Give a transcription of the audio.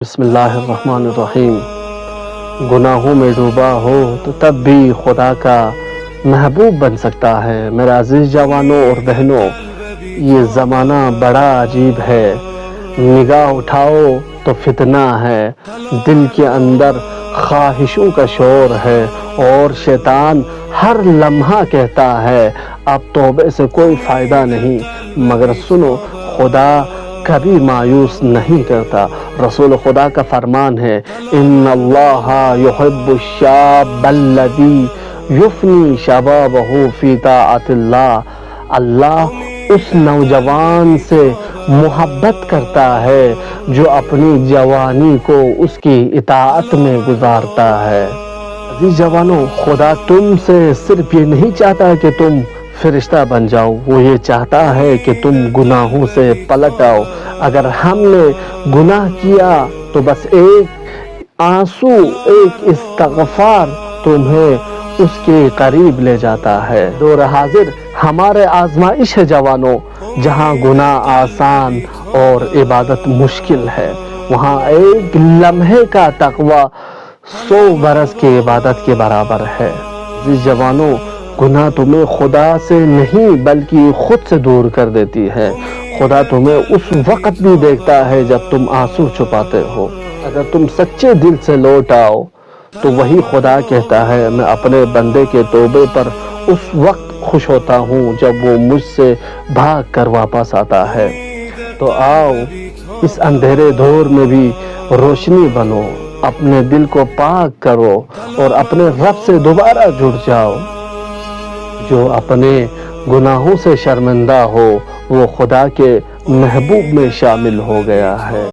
بسم اللہ الرحمن الرحیم۔ گناہوں میں ڈوبا ہو تو تب بھی خدا کا محبوب بن سکتا ہے۔ میرے عزیز جوانوں اور بہنوں، یہ زمانہ بڑا عجیب ہے۔ نگاہ اٹھاؤ تو فتنہ ہے، دل کے اندر خواہشوں کا شور ہے اور شیطان ہر لمحہ کہتا ہے اب توبے سے کوئی فائدہ نہیں۔ مگر سنو، خدا کبھی مایوس نہیں کرتا۔ رسول خدا کا فرمان ہے، ان اللہ یحب الشاب الذی یفنی شبابہ فی طاعت اللہ۔ اللہ اس نوجوان سے محبت کرتا ہے جو اپنی جوانی کو اس کی اطاعت میں گزارتا ہے۔ عزیز جوانوں، خدا تم سے صرف یہ نہیں چاہتا کہ تم فرشتہ بن جاؤ، وہ یہ چاہتا ہے کہ تم گناہوں سے پلٹ آؤ۔ اگر ہم نے گناہ کیا تو بس ایک آنسو، ایک استغفار تمہیں اس کے قریب لے جاتا ہے۔ دور حاضر ہمارے آزمائش ہے جوانوں، جہاں گناہ آسان اور عبادت مشکل ہے، وہاں ایک لمحے کا تقوی 100 برس کی عبادت کے برابر ہے۔ عزیز جوانوں، گناہ تمہیں خدا سے نہیں بلکہ خود سے دور کر دیتی ہے۔ خدا تمہیں اس وقت بھی دیکھتا ہے جب تم آنسو چھپاتے ہو۔ اگر تم سچے دل سے لوٹ آؤ تو وہی خدا کہتا ہے، میں اپنے بندے کے توبے پر اس وقت خوش ہوتا ہوں جب وہ مجھ سے بھاگ کر واپس آتا ہے۔ تو آؤ، اس اندھیرے دور میں بھی روشنی بنو، اپنے دل کو پاک کرو اور اپنے رب سے دوبارہ جڑ جاؤ۔ جو اپنے گناہوں سے شرمندہ ہو وہ خدا کے محبوب میں شامل ہو گیا ہے۔